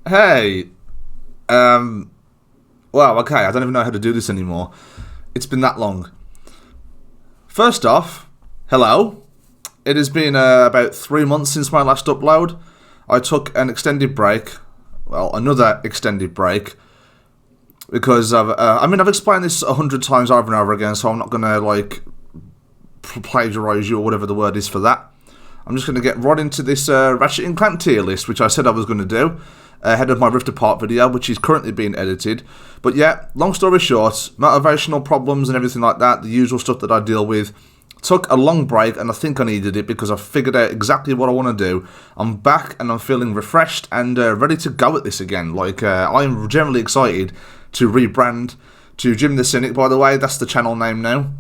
Hey, um, wow, okay, I don't even know how to do this anymore. It's been that long. First off, hello. It has been about 3 months since my last upload. I took an extended break, well, another extended break, because I've explained this 100 times over and over again, so I'm not gonna, plagiarise you or whatever the word is for that. I'm just gonna get right into this Ratchet and Clank tier list, which I said I was gonna do ahead of my Rift Apart video, which is currently being edited. But yeah, long story short, motivational problems and everything like that, the usual stuff that I deal with. Took a long break, and I think I needed it because I figured out exactly what I want to do. I'm back, and I'm feeling refreshed and ready to go at this again. I'm generally excited to rebrand to Jim the Cynic, by the way. That's the channel name now.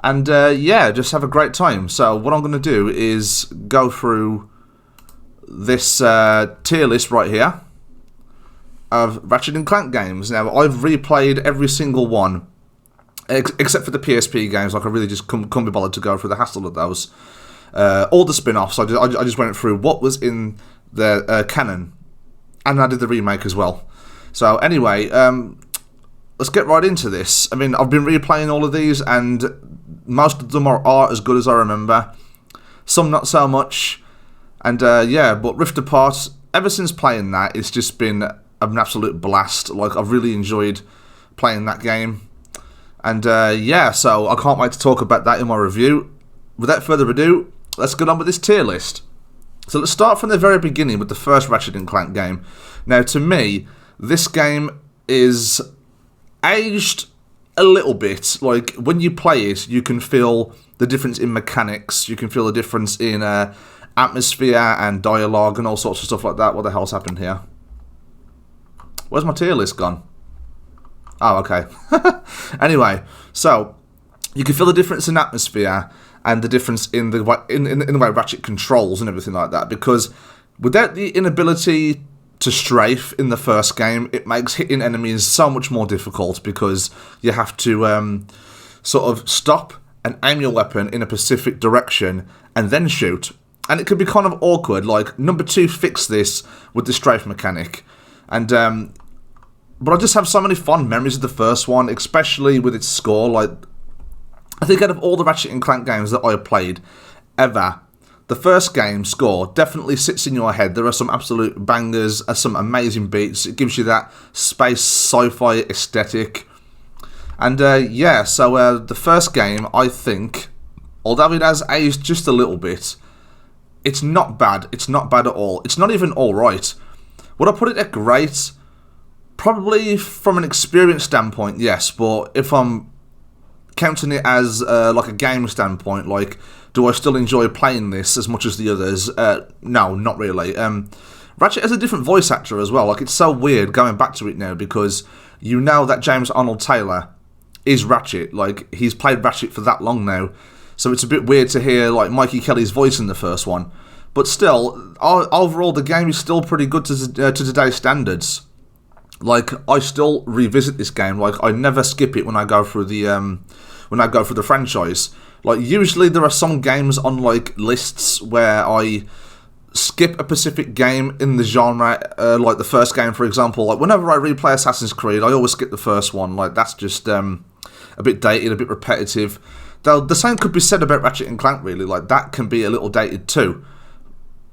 And yeah, just have a great time. So what I'm going to do is go through this tier list right here of Ratchet and Clank games. Now, I've replayed every single one, except for the PSP games. I really just couldn't be bothered to go through the hassle of those. All the spin-offs, I just went through what was in the canon, and I did the remake as well. So anyway, let's get right into this. I mean, I've been replaying all of these, and most of them are as good as I remember. Some not so much. And yeah, but Rift Apart, ever since playing that, it's just been an absolute blast. I've really enjoyed playing that game. And yeah, so I can't wait to talk about that in my review. Without further ado, let's get on with this tier list. So let's start from the very beginning with the first Ratchet and Clank game. Now, to me, this game is aged a little bit. Like, when you play it, you can feel the difference in mechanics. You can feel the difference in atmosphere and dialogue and all sorts of stuff like that. What the hell's happened here? Where's my tier list gone? Oh, okay. Anyway, so you can feel the difference in atmosphere and the difference in the way Ratchet controls and everything like that. Because without the inability to strafe in the first game, it makes hitting enemies so much more difficult because you have to sort of stop and aim your weapon in a specific direction and then shoot. And it can be kind of awkward. Like, number 2 fixed this with the strafe mechanic. And, but I just have so many fond memories of the first one, especially with its score. Like, I think out of all the Ratchet and Clank games that I have played ever, the first game score definitely sits in your head. There are some absolute bangers, some amazing beats. It gives you that space sci-fi aesthetic. And yeah, so the first game, I think, although it has aged just a little bit, it's not bad. It's not bad at all. It's not even alright. Would I put it at great? Probably from an experience standpoint, yes. But if I'm counting it as like a game standpoint, like, do I still enjoy playing this as much as the others? No, not really. Ratchet has a different voice actor as well. Like, it's so weird going back to it now because you know that James Arnold Taylor is Ratchet. Like, he's played Ratchet for that long now. So it's a bit weird to hear, like, Mikey Kelly's voice in the first one. But still, overall, the game is still pretty good to today's standards. Like, I still revisit this game. Like, I never skip it when I go through the franchise. Like, usually there are some games on, like, lists where I skip a specific game in the genre, like the first game, for example. Like, whenever I replay Assassin's Creed, I always skip the first one. Like, that's just a bit dated, a bit repetitive. Though the same could be said about Ratchet and Clank, really. Like, that can be a little dated too.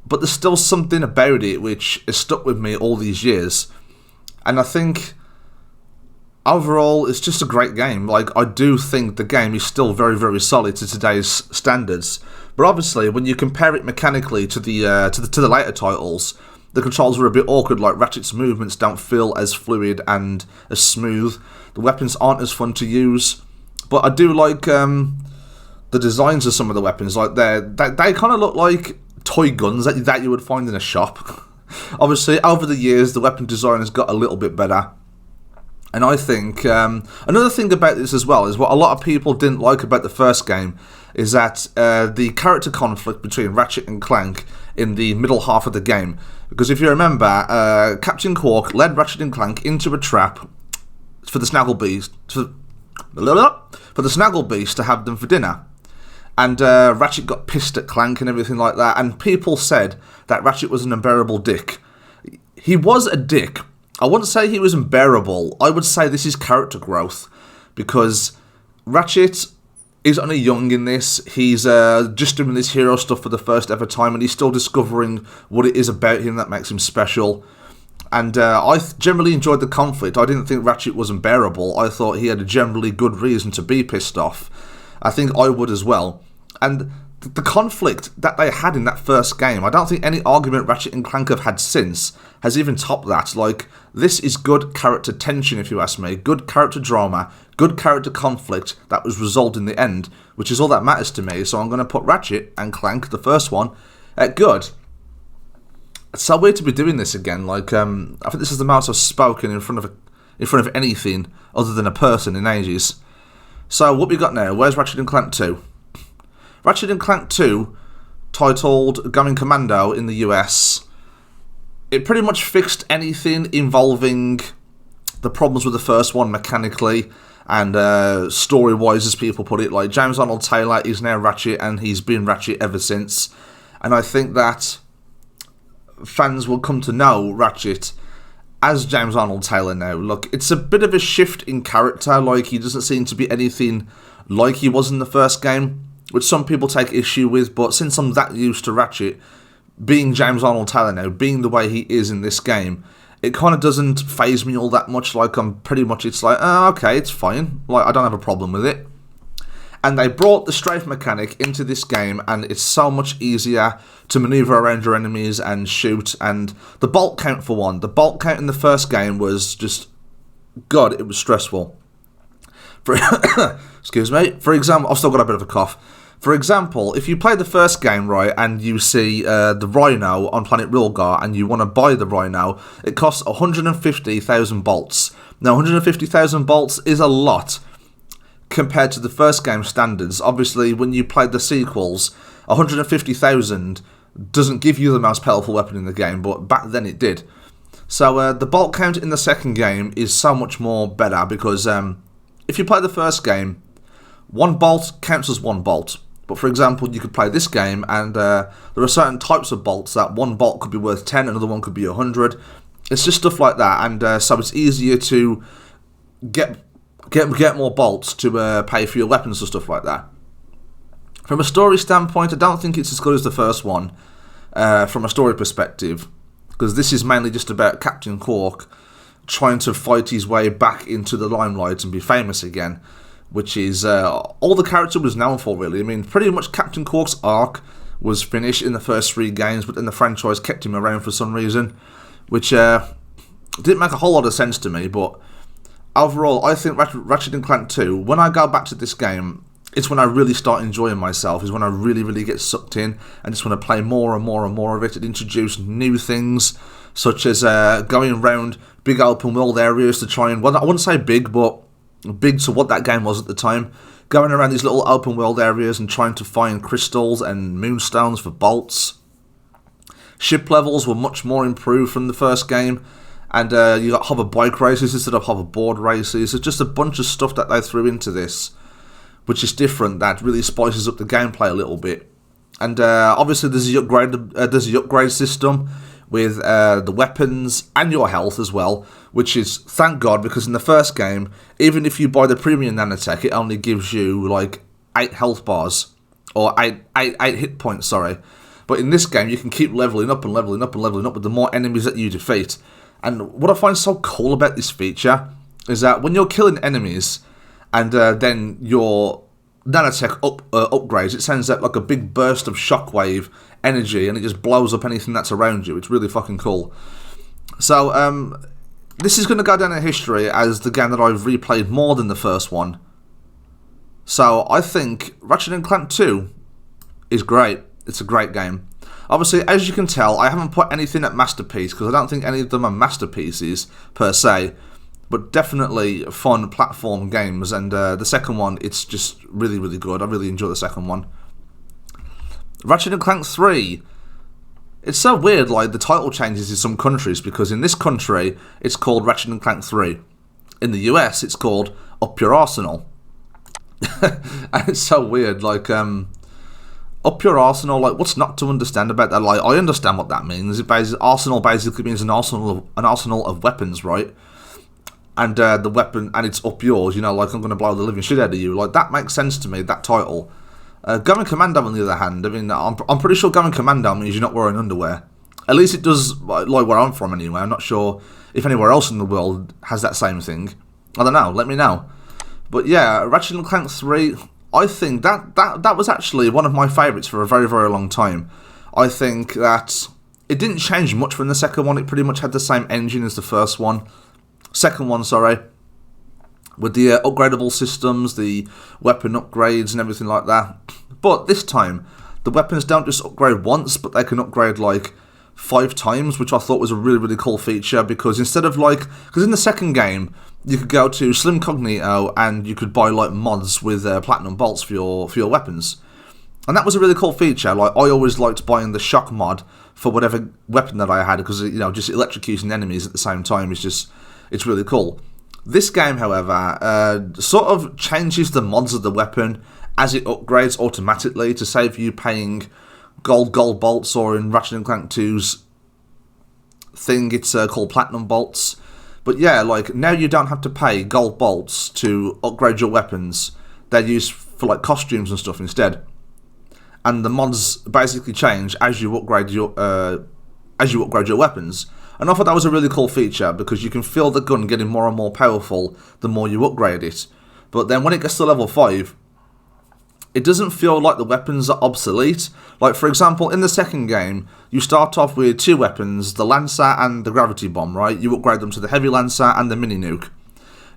But there's still something about it which has stuck with me all these years. And I think overall, it's just a great game. Like, I do think the game is still very, very solid to today's standards. But obviously, when you compare it mechanically to the later titles, the controls are a bit awkward. Like, Ratchet's movements don't feel as fluid and as smooth. The weapons aren't as fun to use. But I do like the designs of some of the weapons. Like, they kind of look like toy guns that you would find in a shop. Obviously, over the years, the weapon design has got a little bit better. And I think another thing about this as well is what a lot of people didn't like about the first game is that the character conflict between Ratchet and Clank in the middle half of the game. Because if you remember, Captain Quark led Ratchet and Clank into a trap for the Snaggle Beast to have them for dinner. And Ratchet got pissed at Clank and everything like that. And people said that Ratchet was an unbearable dick. he was a dick. I wouldn't say he was unbearable. I would say this is character growth, because Ratchet is only young in this. He's just doing this hero stuff for the first ever time, and he's still discovering what it is about him that makes him special. And I generally enjoyed the conflict. I didn't think Ratchet was unbearable. I thought he had a generally good reason to be pissed off. I think I would as well. And the conflict that they had in that first game, I don't think any argument Ratchet and Clank have had since has even topped that. Like, this is good character tension, if you ask me. Good character drama, good character conflict that was resolved in the end, which is all that matters to me. So I'm going to put Ratchet and Clank, the first one, at good. It's so weird to be doing this again. Like, I think this is the most I've spoken in front of anything other than a person in ages. So what we got now? Where's Ratchet and Clank 2? Ratchet and Clank 2, titled Going Commando in the US, it pretty much fixed anything involving the problems with the first one mechanically and story-wise, as people put it. Like, James Arnold Taylor is now Ratchet, and he's been Ratchet ever since. And I think that fans will come to know Ratchet as James Arnold Taylor now. Look, it's a bit of a shift in character. Like, he doesn't seem to be anything like he was in the first game, which some people take issue with, but since I'm that used to Ratchet being James Arnold Taylor now, being the way he is in this game, it kind of doesn't faze me all that much. Like, I'm pretty much, it's like, oh, okay, it's fine. Like, I don't have a problem with it. And they brought the strafe mechanic into this game, and it's so much easier to maneuver around your enemies and shoot. And the bolt count, for one, the bolt count in the first game was just, God, it was stressful. Excuse me. For example, I've still got a bit of a cough. For example, if you play the first game, right, and you see the Rhino on planet Rilgar, and you want to buy the Rhino, it costs 150,000 bolts. Now, 150,000 bolts is a lot compared to the first game standards. Obviously, when you play the sequels, 150,000 doesn't give you the most powerful weapon in the game, but back then it did. So the bolt count in the second game is so much more better, because if you play the first game, one bolt counts as one bolt. But for example, you could play this game, and there are certain types of bolts that one bolt could be worth 10, another one could be 100. It's just stuff like that, and so it's easier to get more bolts to pay for your weapons and stuff like that. From a story standpoint, I don't think it's as good as the first one, from a story perspective, because this is mainly just about Captain Quark trying to fight his way back into the limelight and be famous again, which is all the character was known for, really. I mean, pretty much Captain Quark's arc was finished in the first 3 games, but then the franchise kept him around for some reason, which didn't make a whole lot of sense to me. But overall, I think Ratchet and Clank 2, when I go back to this game, it's when I really start enjoying myself, is when I really, really get sucked in, and just want to play more and more and more of it, and introduce new things, such as going around big open world areas to try and, well, I wouldn't say big, but big to what that game was at the time, going around these little open world areas and trying to find crystals and moonstones for bolts. Ship levels were much more improved from the first game, and you got hover bike races instead of hoverboard races. It's just a bunch of stuff that they threw into this, which is different, that really spices up the gameplay a little bit. And obviously there's the upgrade system with the weapons and your health as well, which is, thank God, because in the first game, even if you buy the premium nanotech, it only gives you like 8 health bars, or 8 hit points, sorry. But in this game, you can keep leveling up and leveling up and leveling up with the more enemies that you defeat. And what I find so cool about this feature is that when you're killing enemies, and then your nanotech upgrades, it sends out like a big burst of shockwave energy, and it just blows up anything that's around you. It's really fucking cool. So this is going to go down in history as the game that I've replayed more than the first one. So I think Ratchet and Clank 2 is great. It's a great game. Obviously, as you can tell, I haven't put anything at Masterpiece, because I don't think any of them are masterpieces per se, but definitely fun platform games. And the second one, it's just really, really good. I really enjoy the second one. Ratchet and Clank 3. It's so weird, like, the title changes in some countries, because in this country, it's called Ratchet and Clank 3. In the US, it's called Up Your Arsenal. And it's so weird, like, up your arsenal. Like, what's not to understand about that? Like, I understand what that means. Arsenal basically means an arsenal of weapons, right? And the weapon, and it's up yours. You know, like, I'm going to blow the living shit out of you. Like, that makes sense to me. That title. Going Commando, on the other hand, I mean, I'm pretty sure going Commando means you're not wearing underwear. At least it does, like where I'm from anyway. I'm not sure if anywhere else in the world has that same thing. I don't know. Let me know. But yeah, Ratchet & Clank 3. I think that was actually one of my favourites for a very, very long time. I think that it didn't change much from the second one. It pretty much had the same engine as the first one. Second one, sorry. With the upgradable systems, the weapon upgrades and everything like that. But this time, the weapons don't just upgrade once, but they can upgrade like 5 times, which I thought was a really, really cool feature, because instead of like, because in the second game, you could go to Slim Cognito and you could buy like mods with platinum bolts for your weapons. And that was a really cool feature. Like, I always liked buying the shock mod for whatever weapon that I had, because, you know, just electrocuting enemies at the same time is just, it's really cool. This game, however, sort of changes the mods of the weapon as it upgrades automatically to save you paying gold bolts, or in Ratchet & Clank 2's thing, it's called platinum bolts. But yeah, like, now you don't have to pay gold bolts to upgrade your weapons. They're used for like costumes and stuff instead. And the mods basically change as you upgrade your weapons. And I thought that was a really cool feature, because you can feel the gun getting more and more powerful the more you upgrade it. But then when it gets to level 5, it doesn't feel like the weapons are obsolete. Like, for example, in the second game, you start off with 2 weapons, the Lancer and the Gravity Bomb, right? You upgrade them to the Heavy Lancer and the Mini Nuke.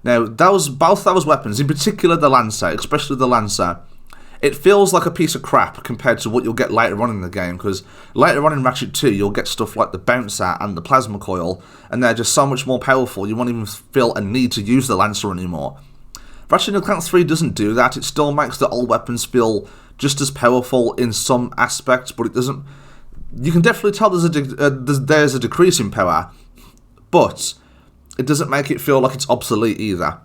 Now, both those weapons, in particular the Lancer, especially the Lancer, it feels like a piece of crap compared to what you'll get later on in the game, because later on in Ratchet 2, you'll get stuff like the Bouncer and the Plasma Coil, and they're just so much more powerful, you won't even feel a need to use the Lancer anymore. Ratchet & Clank 3 doesn't do that. It still makes the old weapons feel just as powerful in some aspects, but it doesn't... You can definitely tell there's a decrease in power, but it doesn't make it feel like it's obsolete either.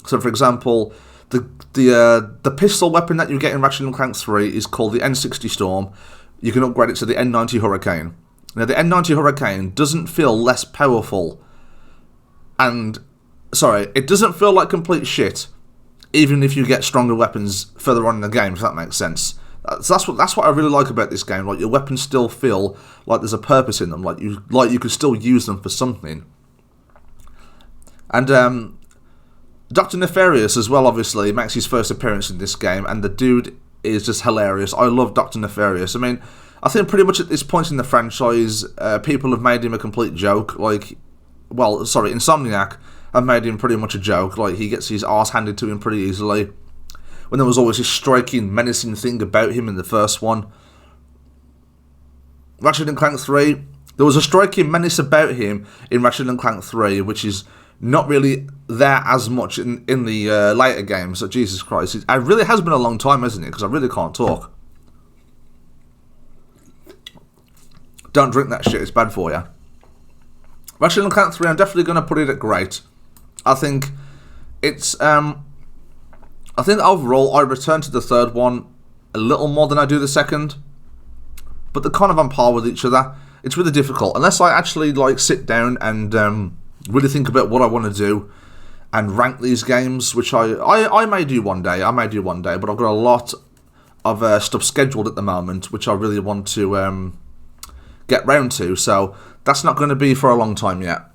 So, for example, the pistol weapon that you get in Ratchet & Clank 3 is called the N60 Storm. You can upgrade it to the N90 Hurricane. Now, the N90 Hurricane doesn't feel less powerful, and... Sorry, it doesn't feel like complete shit, even if you get stronger weapons further on in the game, if that makes sense. So that's what I really like about this game. Like, your weapons still feel like there's a purpose in them, like you could still use them for something. And Dr. Nefarious as well, obviously, makes his first appearance in this game, and the dude is just hilarious. I love Dr. Nefarious. I mean, I think pretty much at this point in the franchise, people have made him a complete joke. Like, well, sorry, Insomniac have made him pretty much a joke. Like, he gets his arse handed to him pretty easily, when there was always this striking, menacing thing about him in the first one. Ratchet & Clank 3, there was a striking menace about him in Ratchet & Clank 3, which is not really there as much in the later games. So, Jesus Christ, it really has been a long time, hasn't it? Because I really can't talk. Don't drink that shit, it's bad for you. Ratchet & Clank 3, I'm definitely going to put it at great. I think it's... I think overall I return to the third one a little more than I do the second. But they're kind of on par with each other. It's really difficult. Unless I actually like sit down and really think about what I want to do and rank these games, which I may do one day. But I've got a lot of stuff scheduled at the moment, which I really want to get round to. So that's not going to be for a long time yet.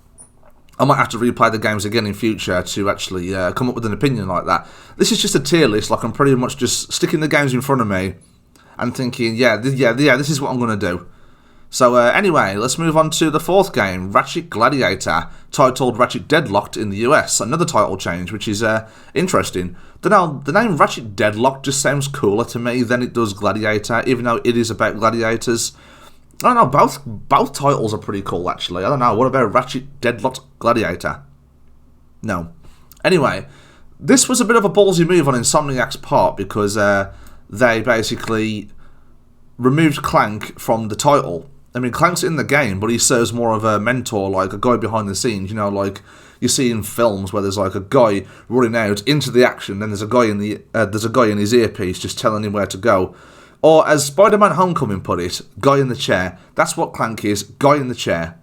I might have to replay the games again in future to actually come up with an opinion like that. This is just a tier list. Like, I'm pretty much just sticking the games in front of me and thinking, this is what I'm going to do. So anyway, let's move on to the fourth game, Ratchet Gladiator, titled Ratchet Deadlocked in the US. Another title change, which is interesting. The name Ratchet Deadlocked just sounds cooler to me than it does Gladiator, even though it is about gladiators. I don't know, both titles are pretty cool, actually. I don't know, what about Ratchet Deadlocked Gladiator? No. Anyway, this was a bit of a ballsy move on Insomniac's part, because they basically removed Clank from the title. I mean, Clank's in the game, but he serves more of a mentor, like a guy behind the scenes, you know, like you see in films where there's like a guy running out into the action, then there's a guy in his earpiece just telling him where to go. Or as Spider-Man Homecoming put it, guy in the chair. That's what Clank is, guy in the chair.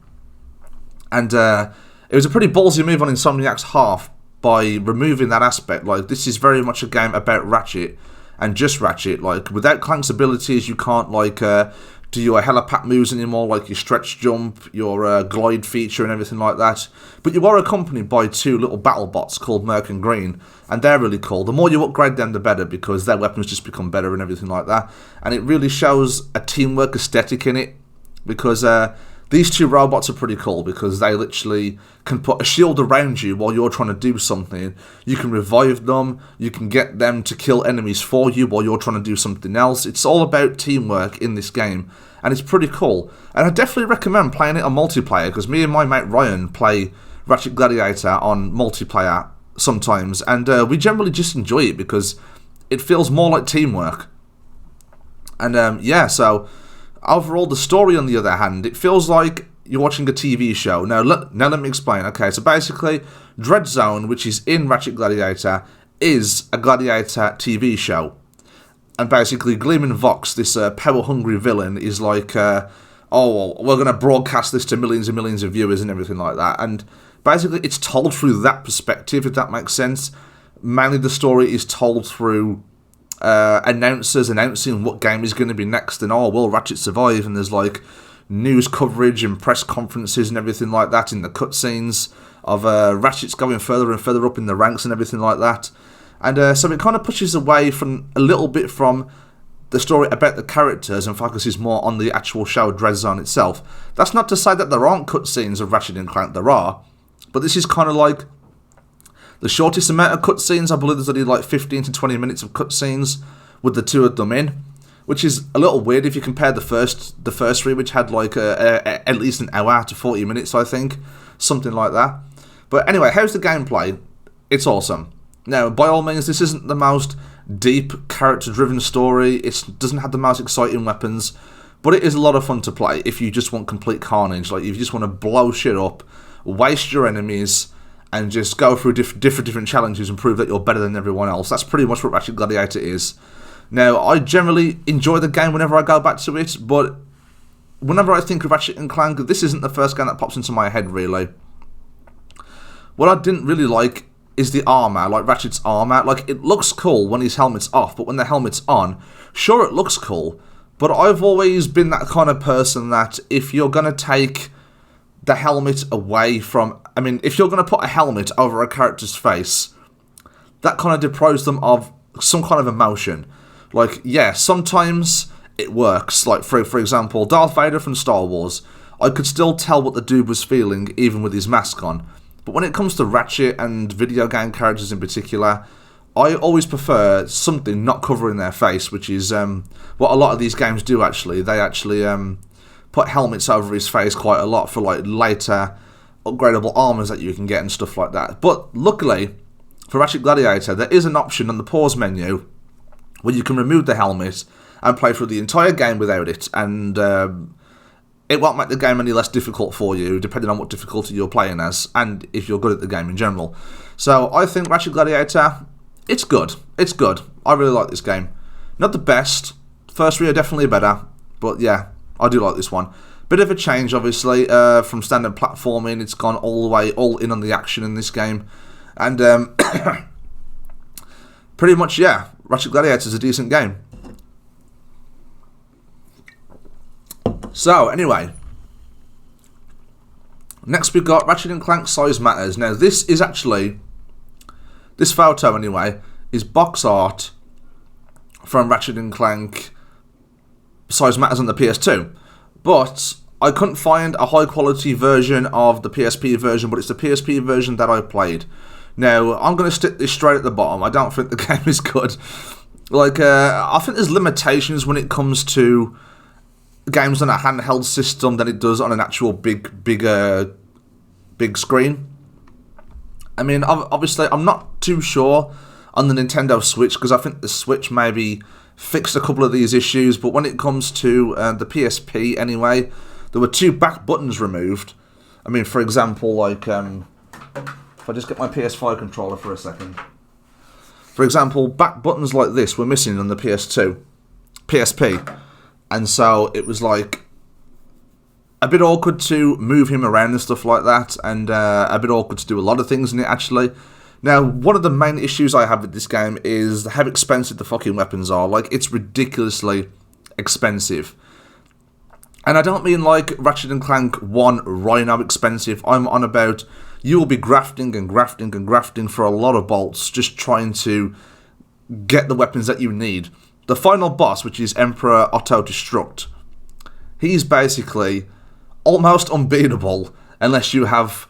And it was a pretty ballsy move on Insomniac's half by removing that aspect. Like, this is very much a game about Ratchet and just Ratchet. Like, without Clank's abilities, you can't, like, do your helipack moves anymore, like your stretch jump, your glide feature and everything like that. But you are accompanied by two little battle bots called Merc and Green, and they're really cool. The more you upgrade them, the better, because their weapons just become better and everything like that. And it really shows a teamwork aesthetic in it, because these two robots are pretty cool, because they literally can put a shield around you while you're trying to do something. You can revive them, you can get them to kill enemies for you while you're trying to do something else. It's all about teamwork in this game, and it's pretty cool. And I definitely recommend playing it on multiplayer, because me and my mate Ryan play Ratchet Gladiator on multiplayer sometimes, and we generally just enjoy it because it feels more like teamwork. And yeah, so overall, the story, on the other hand, it feels like you're watching a TV show. Now let me explain. Okay, so basically, Dread Zone, which is in Ratchet Gladiator, is a Gladiator TV show. And basically, Gleeman Vox, this power-hungry villain, is like, oh, well, we're going to broadcast this to millions and millions of viewers and everything like that. And basically, it's told through that perspective, if that makes sense. Mainly, the story is told through announcers announcing what game is going to be next, and oh, will Ratchet survive? And there's like news coverage and press conferences and everything like that in the cutscenes of Ratchet's going further and further up in the ranks and everything like that. And so it kind of pushes away from a little bit from the story about the characters and focuses more on the actual show Dread Zone itself. That's not to say that there aren't cutscenes of Ratchet and Clank, there are, but this is kind of like the shortest amount of cutscenes. I believe there's only like 15 to 20 minutes of cutscenes with the two of them in, which is a little weird if you compare the first three, which had like at least an hour to 40 minutes, I think, something like that. But anyway, how's the gameplay? It's awesome. Now, by all means, this isn't the most deep, character-driven story. It doesn't have the most exciting weapons, but it is a lot of fun to play if you just want complete carnage. Like, if you just want to blow shit up, waste your enemies, and just go through different challenges and prove that you're better than everyone else. That's pretty much what Ratchet Gladiator is. Now, I generally enjoy the game whenever I go back to it, but whenever I think of Ratchet and Clank, this isn't the first game that pops into my head, really. What I didn't really like is the armor, like Ratchet's armor. Like, it looks cool when his helmet's off, but when the helmet's on, sure, it looks cool, but I've always been that kind of person that if you're going to take the helmet away from... I mean, if you're going to put a helmet over a character's face, that kind of deprives them of some kind of emotion. Like, yeah, sometimes it works. Like, for example, Darth Vader from Star Wars, I could still tell what the dude was feeling, even with his mask on. But when it comes to Ratchet and video game characters in particular, I always prefer something not covering their face, which is what a lot of these games do, actually. They actually put helmets over his face quite a lot for like later upgradable armors that you can get and stuff like that. But luckily, for Ratchet Gladiator, there is an option on the pause menu where you can remove the helmet and play through the entire game without it, and it won't make the game any less difficult for you, depending on what difficulty you're playing as, and if you're good at the game in general. So I think Ratchet Gladiator, it's good. It's good. I really like this game. Not the best. First three are definitely better, but yeah, I do like this one. Bit of a change, obviously, from standard platforming. It's gone all in on the action in this game. And pretty much, yeah, Ratchet Gladiator is a decent game. So, anyway, next we've got Ratchet and Clank Size Matters. Now, this is actually, this photo anyway, is box art from Ratchet and Clank Size Matters on the PS2. But I couldn't find a high quality version of the PSP version, but it's the PSP version that I played. Now, I'm going to stick this straight at the bottom. I don't think the game is good. Like, I think there's limitations when it comes to games on a handheld system than it does on an actual big screen. I mean, obviously, I'm not too sure on the Nintendo Switch, because I think the Switch maybe fixed a couple of these issues, but when it comes to the PSP anyway, there were two back buttons removed. I mean, for example, like, if I just get my PS5 controller for a second. For example, back buttons like this were missing on the PS2. PSP. And so it was like a bit awkward to move him around and stuff like that, and a bit awkward to do a lot of things in it, actually. Now, one of the main issues I have with this game is how expensive the fucking weapons are. Like, it's ridiculously expensive. And I don't mean like Ratchet & Clank 1 Rhino expensive. I'm on about you will be grafting and grafting and grafting for a lot of bolts just trying to get the weapons that you need. The final boss, which is Emperor Otto Destruct, he's basically almost unbeatable unless you have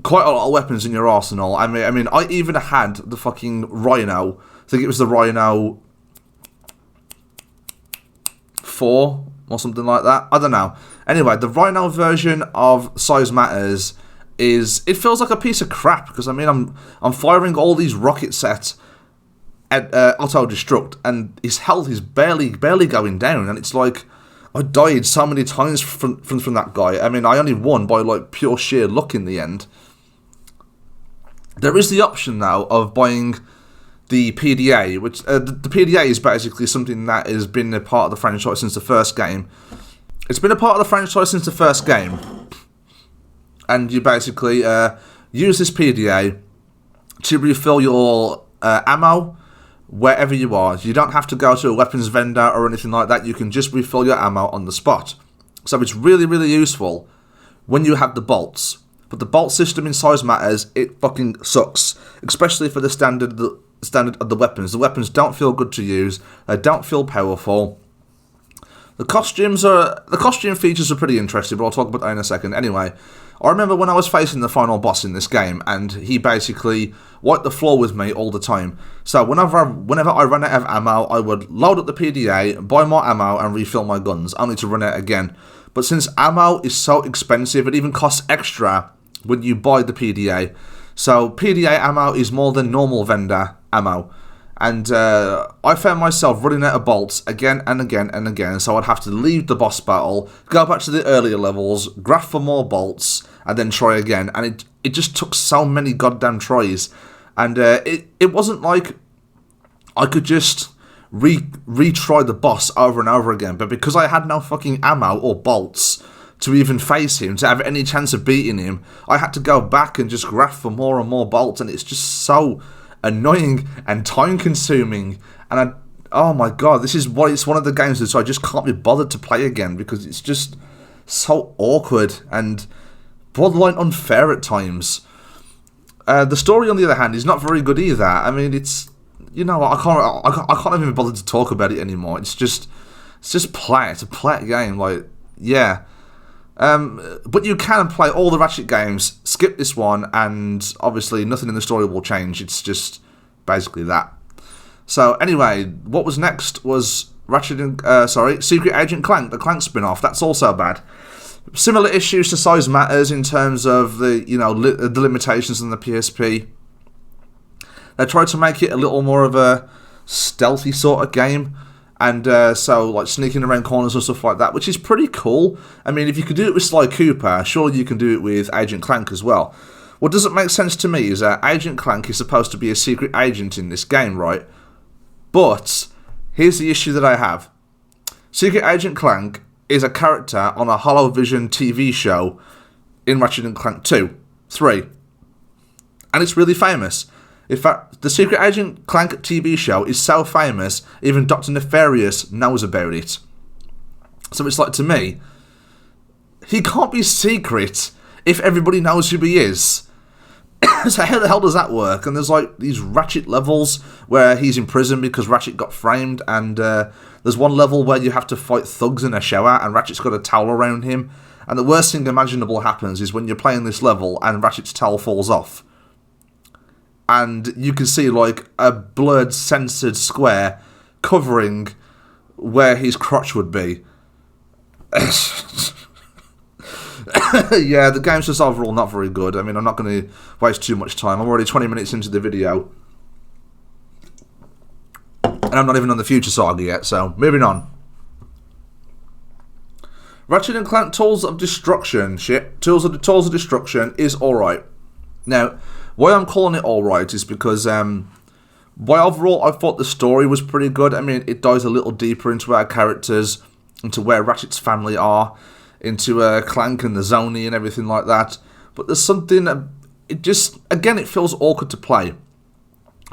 quite a lot of weapons in your arsenal. I mean, I even had the fucking Rhino. I think it was the Rhino 4 or something like that. I don't know. Anyway, the Rhino version of Size Matters it feels like a piece of crap, because I mean, I'm firing all these rocket sets at Otto Destruct, and his health is barely going down, and it's like I died so many times from that guy. I mean, I only won by like pure sheer luck in the end. There is the option now of buying the PDA, which the PDA is basically something that has been a part of the franchise since the first game. It's been a part of the franchise since the first game, and you basically use this PDA to refill your ammo wherever you are. You don't have to go to a weapons vendor or anything like that. You can just refill your ammo on the spot. So it's really, really useful when you have the bolts. But the bolt system in Size Matters, it fucking sucks, especially for the standard of the weapons. The weapons don't feel good to use. They don't feel powerful. The costume features are pretty interesting, but I'll talk about that in a second. Anyway, I remember when I was facing the final boss in this game, and he basically wiped the floor with me all the time. So whenever I ran out of ammo, I would load up the PDA, buy more ammo, and refill my guns, only to run out again. But since ammo is so expensive, it even costs extra when you buy the PDA. So PDA ammo is more than normal vendor ammo. And I found myself running out of bolts again and again and again, so I'd have to leave the boss battle, go back to the earlier levels, graft for more bolts, and then try again. And it just took so many goddamn tries. And it wasn't like I could just retry the boss over and over again, but because I had no fucking ammo or bolts to even face him, to have any chance of beating him, I had to go back and just graft for more and more bolts, and it's just so annoying and time consuming. And oh my god, it's one of the games that I just can't be bothered to play again, because it's just so awkward and borderline unfair at times. The story, on the other hand, is not very good either. I mean, it's, you know, I can't even be bothered to talk about it anymore. It's just play. It's a play game, like, yeah. But you can play all the Ratchet games, skip this one, and obviously nothing in the story will change. It's just basically that. So anyway, what was next was Secret Agent Clank, the Clank spin-off. That's also bad. Similar issues to Size Matters in terms of the the limitations on the PSP. They tried to make it a little more of a stealthy sort of game. And so, like, sneaking around corners and stuff like that, which is pretty cool. I mean, if you could do it with Sly Cooper, surely you can do it with Agent Clank as well. What doesn't make sense to me is that Agent Clank is supposed to be a secret agent in this game, right? But here's the issue that I have. Secret Agent Clank is a character on a Holovision TV show in Ratchet & Clank 2, 3. And it's really famous. In fact, the Secret Agent Clank TV show is so famous, even Dr. Nefarious knows about it. So it's like, to me, he can't be secret if everybody knows who he is. So how the hell does that work? And there's like these Ratchet levels where he's in prison because Ratchet got framed, and there's one level where you have to fight thugs in a shower and Ratchet's got a towel around him. And the worst thing imaginable happens is when you're playing this level and Ratchet's towel falls off. And you can see like a blurred censored square covering where his crotch would be. Yeah, the game's just overall not very good. I mean, I'm not going to waste too much time. I'm already 20 minutes into the video. And I'm not even on the Future Saga yet, so moving on. Ratchet & Clank Tools of Destruction. Tools of Destruction is alright. Now, why I'm calling it alright is because By overall, I thought the story was pretty good. I mean, it dives a little deeper into our characters, into where Ratchet's family are, into Clank and the Zony and everything like that. But there's something, it just, again, it feels awkward to play.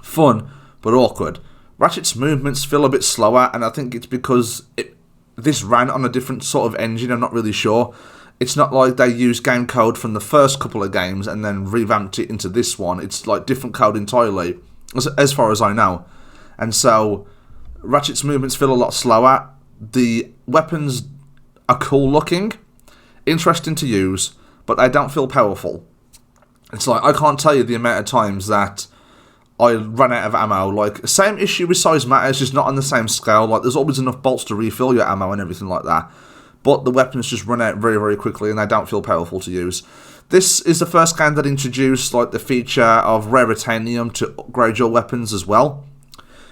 Fun, but awkward. Ratchet's movements feel a bit slower, and I think it's because this ran on a different sort of engine. I'm not really sure. It's not like they used game code from the first couple of games and then revamped it into this one. It's like different code entirely, as far as I know. And so Ratchet's movements feel a lot slower. The weapons are cool looking, interesting to use, but they don't feel powerful. It's like, I can't tell you the amount of times that I ran out of ammo. Like, same issue with Size Matters, just not on the same scale. Like, there's always enough bolts to refill your ammo and everything like that. But the weapons just run out very, very quickly, and they don't feel powerful to use. This is the first game that introduced like the feature of Raritanium to upgrade your weapons as well,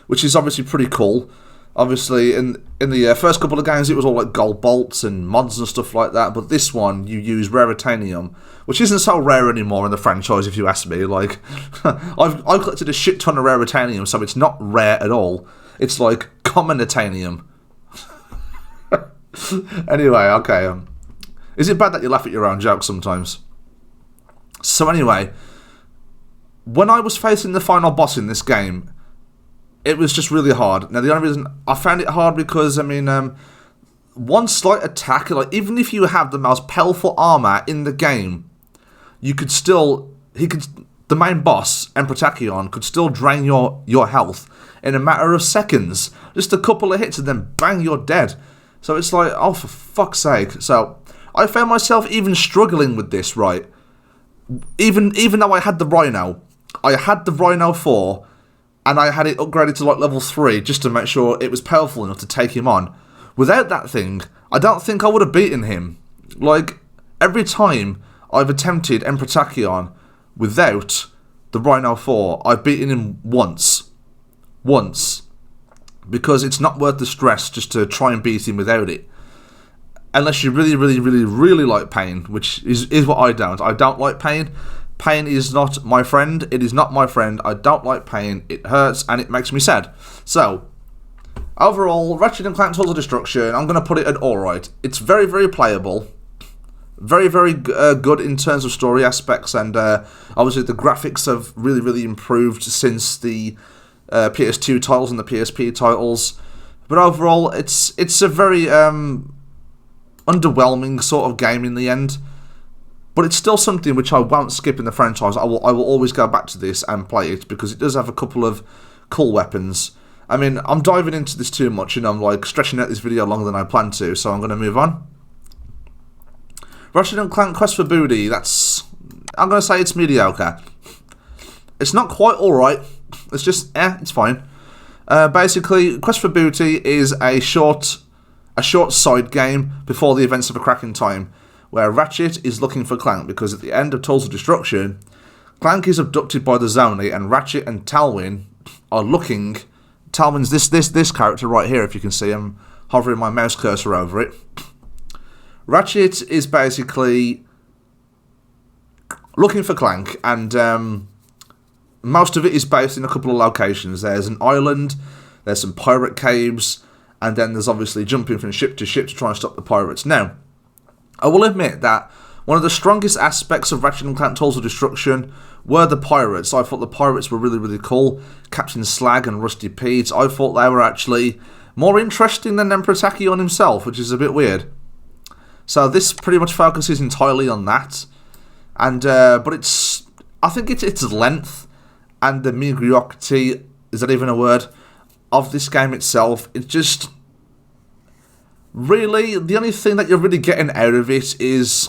which is obviously pretty cool. Obviously, in the first couple of games, it was all like gold bolts and mods and stuff like that. But this one, you use Raritanium, which isn't so rare anymore in the franchise, if you ask me. Like, I've collected a shit ton of Raritanium, so it's not rare at all. It's like Commonitanium. Anyway, okay. Is it bad that you laugh at your own jokes sometimes? So anyway, when I was facing the final boss in this game, it was just really hard. Now, the only reason I found it hard because, I mean, one slight attack, like, even if you have the most powerful armor in the game, you could still, the main boss, Emperor Tachyon, could still drain your health in a matter of seconds. Just a couple of hits and then bang, you're dead. So it's like, oh, for fuck's sake. So I found myself even struggling with this, right? Even though I had the Rhino, I had the Rhino 4, and I had it upgraded to like level 3 just to make sure it was powerful enough to take him on. Without that thing, I don't think I would have beaten him. Like, every time I've attempted Emperor Tachyon without the Rhino 4, I've beaten him once. Because it's not worth the stress just to try and beat him without it. Unless you really, really, really, really like pain, which is what I don't. I don't like pain. Pain is not my friend. It is not my friend. I don't like pain. It hurts and it makes me sad. So, overall, Ratchet & Clank Tools of Destruction, I'm going to put it at alright. It's very, very playable. Very, very good in terms of story aspects. And obviously the graphics have really, really improved since the PS2 titles and the PSP titles. But overall, it's a very underwhelming sort of game in the end. But it's still something which I won't skip in the franchise. I will always go back to this and play it because it does have a couple of cool weapons. I mean, I'm diving into this too much and I'm like stretching out this video longer than I planned to, so I'm going to move on. Ratchet & Clank Quest for Booty, I'm going to say it's mediocre. It's not quite alright. It's just, it's fine. Basically, Quest for Booty is a short side game before the events of A Crack in Time, where Ratchet is looking for Clank, because at the end of Tools of Destruction, Clank is abducted by the Zony, and Ratchet and Talwyn are looking. Talwyn's this character right here, if you can see him, hovering my mouse cursor over it. Ratchet is basically looking for Clank, and most of it is based in a couple of locations. There's an island, there's some pirate caves, and then there's obviously jumping from ship to ship to try and stop the pirates. Now, I will admit that one of the strongest aspects of Ratchet & Clank Tools of Destruction were the pirates. I thought the pirates were really, really cool. Captain Slag and Rusty Pete, I thought they were actually more interesting than Emperor Tachyon himself, which is a bit weird. So this pretty much focuses entirely on that. And but I think it's length and the mediocrity, is that even a word, of this game itself. It just, really, the only thing that you're really getting out of it is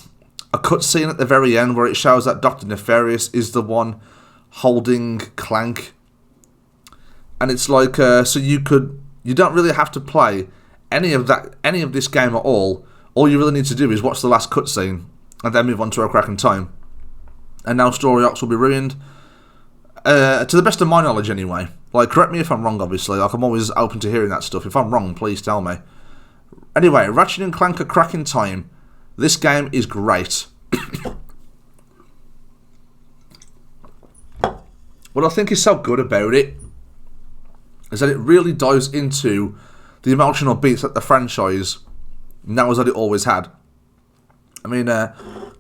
a cutscene at the very end where it shows that Dr. Nefarious is the one holding Clank. And it's like, so you don't really have to play any of this game at all. All you really need to do is watch the last cutscene and then move on to A Crack in Time. And now story arcs will be ruined. To the best of my knowledge anyway. Like, correct me if I'm wrong, obviously. Like, I'm always open to hearing that stuff. If I'm wrong, please tell me. Anyway, Ratchet & Clank A Crack in Time. This game is great. What I think is so good about it is that it really dives into the emotional beats that the franchise knows that it always had. I mean,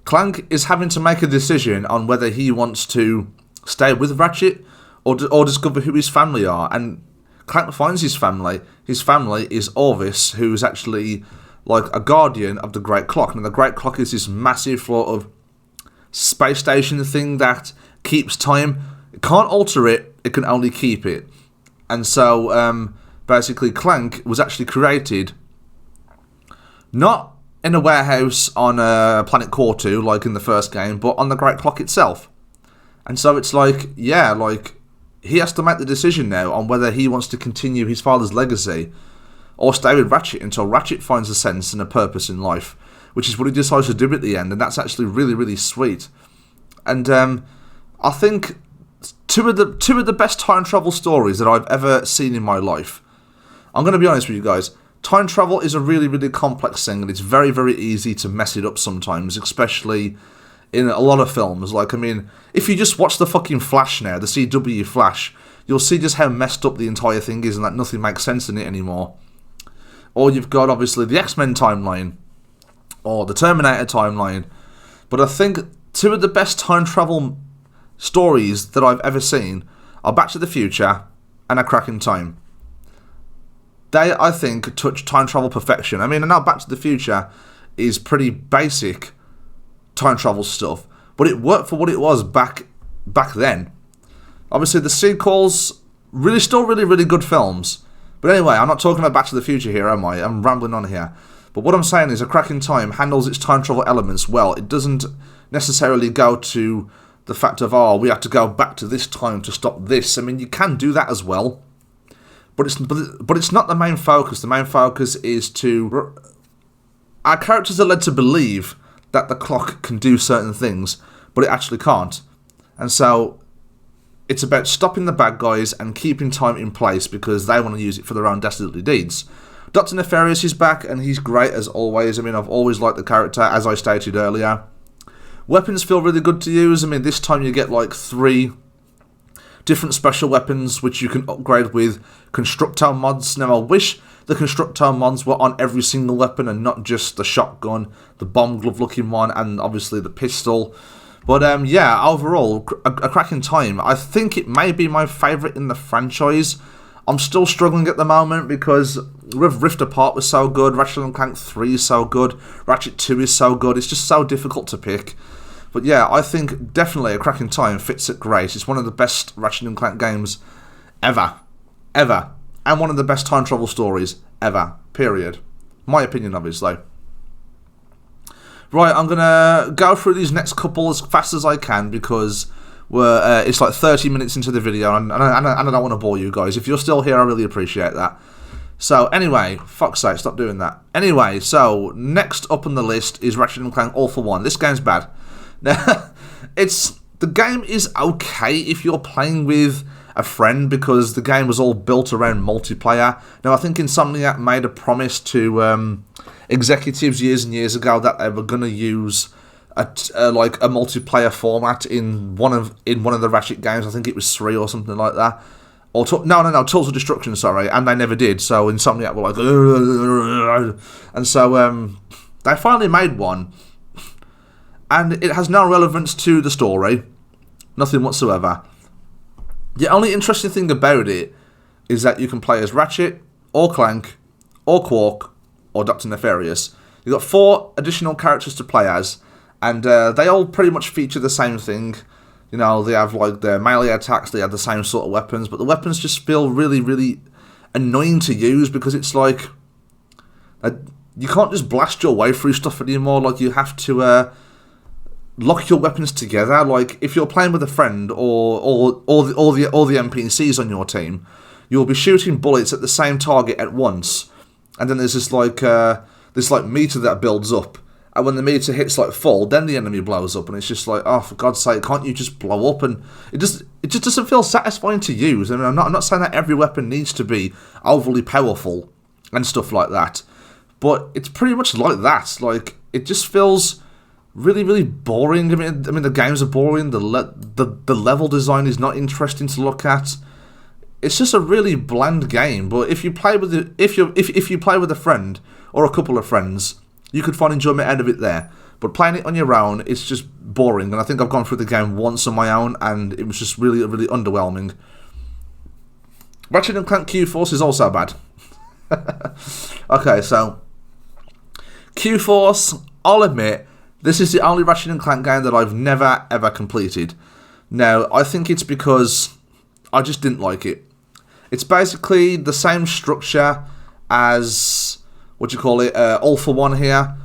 Clank is having to make a decision on whether he wants to stay with Ratchet or discover who his family are. And Clank finds his family. His family is Orvis, who's actually like a guardian of the Great Clock. And the Great Clock is this massive sort of space station thing that keeps time. It can't alter it, it can only keep it. And so, basically, Clank was actually created not in a warehouse on Planet Core 2, like in the first game, but on the Great Clock itself. And so it's like, yeah, like, he has to make the decision now on whether he wants to continue his father's legacy or stay with Ratchet until Ratchet finds a sense and a purpose in life, which is what he decides to do at the end, and that's actually really, really sweet. And I think two of the best time travel stories that I've ever seen in my life. I'm going to be honest with you guys. Time travel is a really, really complex thing, and it's very, very easy to mess it up sometimes, especially in a lot of films. Like, I mean, if you just watch the fucking Flash now, the CW Flash, you'll see just how messed up the entire thing is and that nothing makes sense in it anymore. Or you've got, obviously, the X-Men timeline, or the Terminator timeline. But I think two of the best time travel stories that I've ever seen are Back to the Future and A Crack in Time. They, I think, touch time travel perfection. I mean, I know Back to the Future is pretty basic time travel stuff, but it worked for what it was back then. Obviously, the sequels, still really good films. But anyway, I'm not talking about Back to the Future here, am I? I'm rambling on here. But what I'm saying is A Crack in Time handles its time travel elements well. It doesn't necessarily go to the fact of, oh, we have to go back to this time to stop this. I mean, you can do that as well. But it's not the main focus. The main focus is to... Our characters are led to believe that the clock can do certain things, but it actually can't. And so it's about stopping the bad guys and keeping time in place because they want to use it for their own dastardly deeds. Dr. Nefarious is back, and he's great as always. I mean, I've always liked the character, as I stated earlier. Weapons feel really good to use. I mean, this time you get like 3 different special weapons which you can upgrade with constructile mods. Now, I wish the constructile mods were on every single weapon and not just the shotgun, the bomb glove looking one, and obviously the pistol. But yeah, overall, A Crack in Time, I think it may be my favourite in the franchise. I'm still struggling at the moment because Rift Apart was so good, Ratchet & Clank 3 is so good, Ratchet 2 is so good, it's just so difficult to pick. But yeah, I think definitely A Crack in Time fits it great. It's one of the best Ratchet & Clank games ever. Ever. And one of the best time travel stories ever. Period. My opinion, obviously. Right, I'm going to go through these next couple as fast as I can because it's like 30 minutes into the video and I don't want to bore you guys. If you're still here, I really appreciate that. So anyway, fuck's sake, stop doing that. Anyway, so next up on the list is Ratchet & Clank All for One. This game's bad. The game is okay if you're playing with a friend because the game was all built around multiplayer. Now, I think Insomniac made a promise to executives years and years ago that they were going to use a multiplayer format in one of the Ratchet games. I think it was 3 or something like that. Or no, Tools of Destruction, sorry, and they never did. So Insomniac were like, ugh. And so they finally made one. And it has no relevance to the story. Nothing whatsoever. The only interesting thing about it is that you can play as Ratchet, or Clank, or Quark, or Dr. Nefarious. You've got 4 additional characters to play as, and they all pretty much feature the same thing. You know, they have like their melee attacks, they have the same sort of weapons, but the weapons just feel really, really annoying to use because it's like... you can't just blast your way through stuff anymore, like you have to... lock your weapons together. Like if you're playing with a friend or the NPCs on your team, you'll be shooting bullets at the same target at once, and then there's this meter that builds up, and when the meter hits like full, then the enemy blows up, and it's just like, oh, for God's sake, can't you just blow up? And it just doesn't feel satisfying to use. I mean, I'm not saying that every weapon needs to be overly powerful and stuff like that, but it's pretty much like that. Like it just feels really, really boring. I mean, the games are boring. The level design is not interesting to look at. it's just a really bland game. But if you play with if you play with a friend or a couple of friends, you could find enjoyment out of it there. But playing it on your own, it's just boring. And I think I've gone through the game once on my own, and it was just really, really underwhelming. Ratchet and Clank Q-Force is also bad. Okay, so Q-Force, I'll admit, this is the only Ratchet and Clank game that I've never, ever completed. Now, I think it's because I just didn't like it. It's basically the same structure as, All for One here,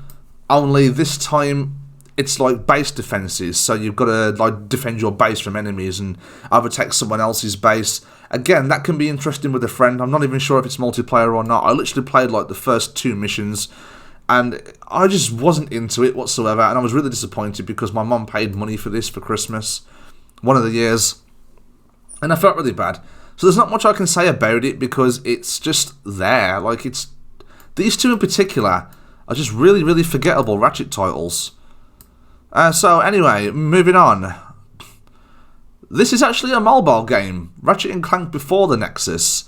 only this time it's like base defenses, so you've got to like defend your base from enemies and overtake someone else's base. Again, that can be interesting with a friend. I'm not even sure if it's multiplayer or not. I literally played like the first 2 missions, and I just wasn't into it whatsoever, and I was really disappointed because my mum paid money for this for Christmas, one of the years, and I felt really bad. So there's not much I can say about it because it's just there. Like, it's these 2 in particular are just really, really forgettable Ratchet titles. So anyway, moving on. This is actually a mobile game, Ratchet and Clank Before the Nexus.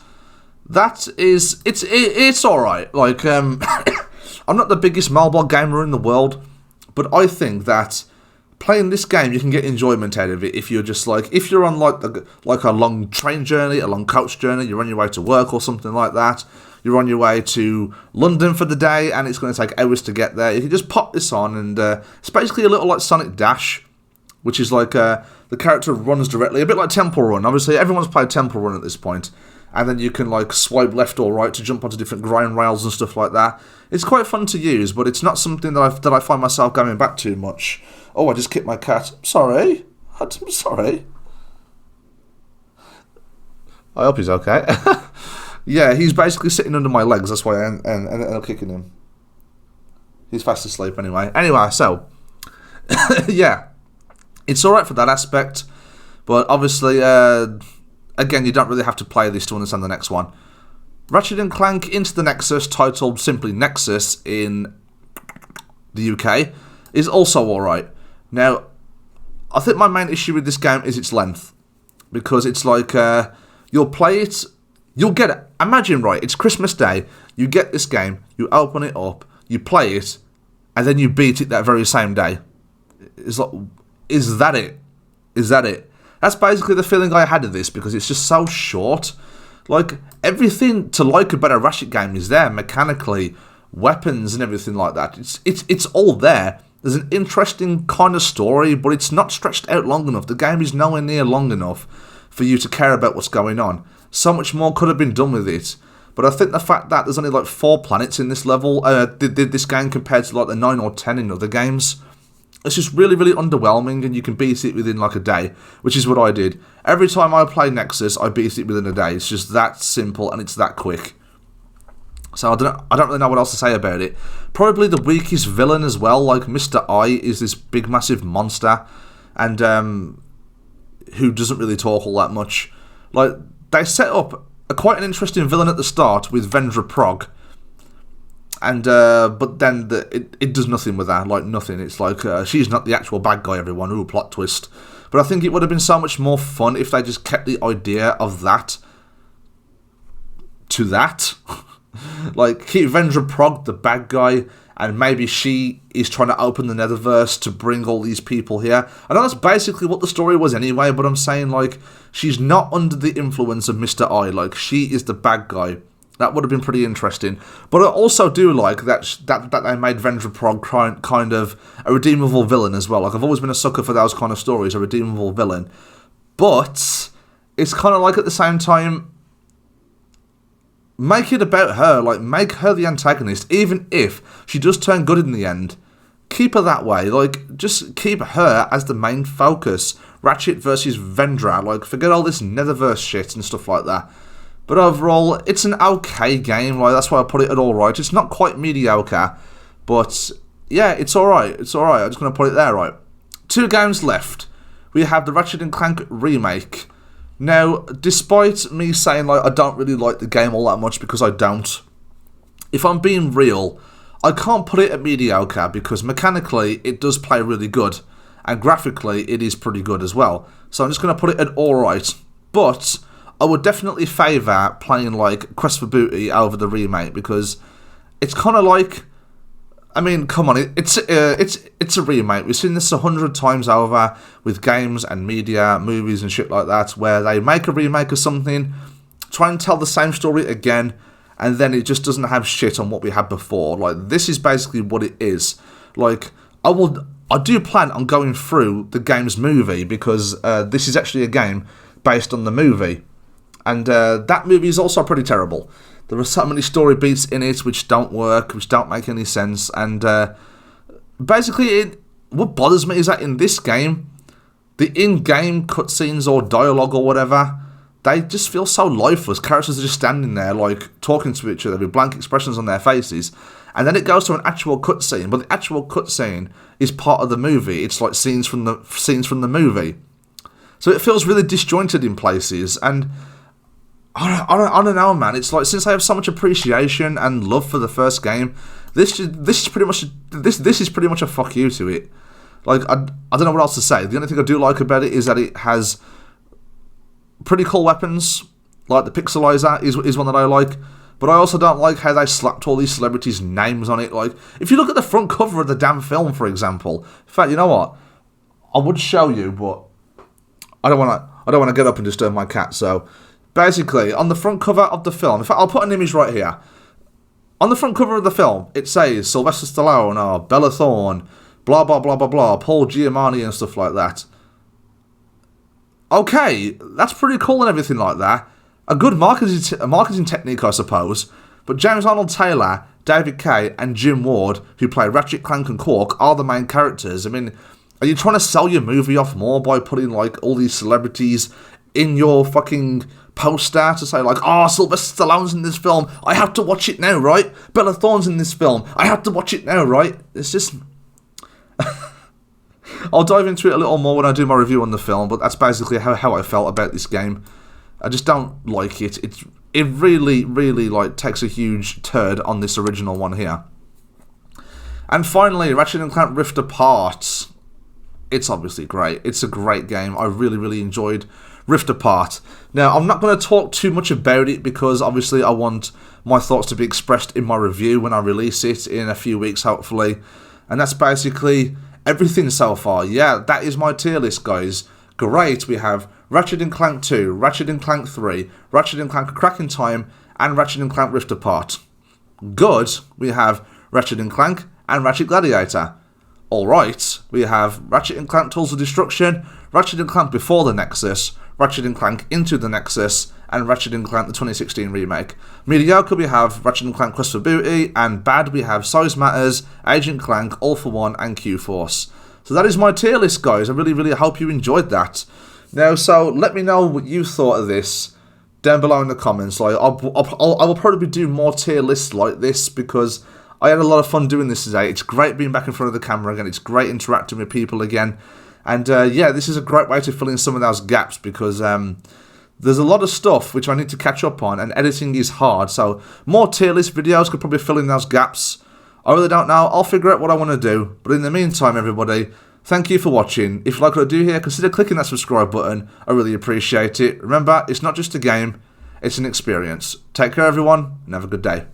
It's alright. Like, I'm not the biggest mobile gamer in the world, but I think that playing this game, you can get enjoyment out of it if you're just like, if you're on like a long train journey, a long coach journey, you're on your way to work or something like that, you're on your way to London for the day, and it's going to take hours to get there. You can just pop this on, and it's basically a little like Sonic Dash, which is like the character runs directly, a bit like Temple Run. Obviously, everyone's played Temple Run at this point, and then you can like swipe left or right to jump onto different grind rails and stuff like that. It's quite fun to use, but it's not something that I find myself going back to much. Oh, I just kicked my cat. I'm sorry. I'm sorry. I hope he's okay. Yeah, he's basically sitting under my legs. That's why I ended up kicking him. He's fast asleep anyway. Anyway, so yeah, it's alright for that aspect, but obviously, again, you don't really have to play this to understand the next one. Ratchet and Clank Into the Nexus, titled simply Nexus in the UK, is also alright. Now, I think my main issue with this game is its length, because it's like, you'll play it, you'll get it. Imagine, right, it's Christmas Day, you get this game, you open it up, you play it, and then you beat it that very same day. It's like, is that it? Is that it? That's basically the feeling I had of this, because it's just so short. Like, everything to like about a Ratchet game is there, mechanically, weapons and everything like that. It's all there. There's an interesting kind of story, but it's not stretched out long enough. The game is nowhere near long enough for you to care about what's going on. So much more could have been done with it. But I think the fact that there's only like 4 planets in this level, did this game compared to like the 9 or 10 in other games, it's just really, really underwhelming, and you can beat it within like a day, which is what I did. Every time I play Nexus, I beat it within a day. It's just that simple, and it's that quick. So I don't really know what else to say about it. Probably the weakest villain as well, like Mr. I is this big massive monster, and who doesn't really talk all that much. Like, they set up quite an interesting villain at the start with Vendra Prog, and but then it does nothing with that, like nothing. It's like she's not the actual bad guy, everyone. Ooh, plot twist. But I think it would have been so much more fun if they just kept the idea of that to that. Like, keep Vendra Prog the bad guy, and maybe she is trying to open the Netherverse to bring all these people here. I know that's basically what the story was anyway, but I'm saying, like, she's not under the influence of Mr. I. Like, she is the bad guy. That would have been pretty interesting. But I also do like that they made Vendra Prog kind of a redeemable villain as well. Like, I've always been a sucker for those kind of stories, a redeemable villain. But it's kind of like, at the same time, make it about her. Like, make her the antagonist, even if she does turn good in the end. Keep her that way. Like, just keep her as the main focus. Ratchet versus Vendra. Like, forget all this Netherverse shit and stuff like that. But overall, it's an okay game. Like, that's why I put it at alright. It's not quite mediocre, but yeah, it's alright. It's alright. I'm just going to put it there, right? 2 games left. We have the Ratchet and Clank remake. Now, despite me saying, like, I don't really like the game all that much, because I don't, if I'm being real, I can't put it at mediocre, because mechanically it does play really good, and graphically it is pretty good as well. So I'm just going to put it at alright. But I would definitely favour playing like Quest for Booty over the remake, because it's kind of like, I mean, come on, it's a remake. We've seen this 100 times over with games and media, movies and shit like that, where they make a remake of something, try and tell the same story again, and then it just doesn't have shit on what we had before. Like, this is basically what it is. Like, I do plan on going through the game's movie, because this is actually a game based on the movie. And that movie is also pretty terrible. There are so many story beats in it which don't work, which don't make any sense. And basically, what bothers me is that in this game, the in-game cutscenes or dialogue or whatever, they just feel so lifeless. Characters are just standing there, like, talking to each other with blank expressions on their faces. And then it goes to an actual cutscene, but the actual cutscene is part of the movie. It's like scenes from the movie. So it feels really disjointed in places, and I don't know, man. It's like, since I have so much appreciation and love for the first game, this is pretty much a fuck you to it. Like, I don't know what else to say. The only thing I do like about it is that it has pretty cool weapons, like the Pixelizer is one that I like. But I also don't like how they slapped all these celebrities' names on it. Like, if you look at the front cover of the damn film, for example. In fact, you know what? I would show you, but I don't want to get up and disturb my cat. So, basically, on the front cover of the film, in fact, I'll put an image right here. On the front cover of the film, it says Sylvester Stallone or Bella Thorne, blah blah blah blah blah, Paul Giamatti and stuff like that. Okay, that's pretty cool and everything like that. A good marketing technique, I suppose, but James Arnold Taylor, David Kaye, and Jim Ward, who play Ratchet, Clank, and Quark, are the main characters. I mean, are you trying to sell your movie off more by putting, like, all these celebrities in your fucking poster to say, like, oh, Sylvester Stallone's in this film, I have to watch it now, right? Bella Thorne's in this film, I have to watch it now, right? It's just... I'll dive into it a little more when I do my review on the film, but that's basically how I felt about this game. I just don't like it. It really, really, like, takes a huge turd on this original one here. And finally, Ratchet & Clank Rift Apart. It's obviously great. It's a great game. I really, really enjoyed Rift Apart. Now, I'm not going to talk too much about it, because obviously I want my thoughts to be expressed in my review when I release it in a few weeks, hopefully. And that's basically everything so far. Yeah, that is my tier list, guys. Great. We have Ratchet & Clank 2, Ratchet & Clank 3, Ratchet & Clank A Crack in Time, and Ratchet & Clank Rift Apart. Good. We have Ratchet & Clank and Ratchet Gladiator. Alright. We have Ratchet & Clank Tools of Destruction, Ratchet & Clank Before the Nexus, Ratchet & Clank Into the Nexus, and Ratchet & Clank the 2016 remake. Mediocre, we have Ratchet & Clank Quest for Booty, and bad, we have Size Matters, Agent Clank, All for One, and Q-Force. So that is my tier list, guys. I really, really hope you enjoyed that. Now, so let me know what you thought of this down below in the comments. Like, I will probably do more tier lists like this, because I had a lot of fun doing this today. It's great being back in front of the camera again. It's great interacting with people again. And yeah, this is a great way to fill in some of those gaps, because there's a lot of stuff which I need to catch up on, and editing is hard. So more tier list videos could probably fill in those gaps. I really don't know. I'll figure out what I want to do. But in the meantime, everybody, thank you for watching. If you like what I do here, consider clicking that subscribe button. I really appreciate it. Remember, it's not just a game, it's an experience. Take care, everyone, and have a good day.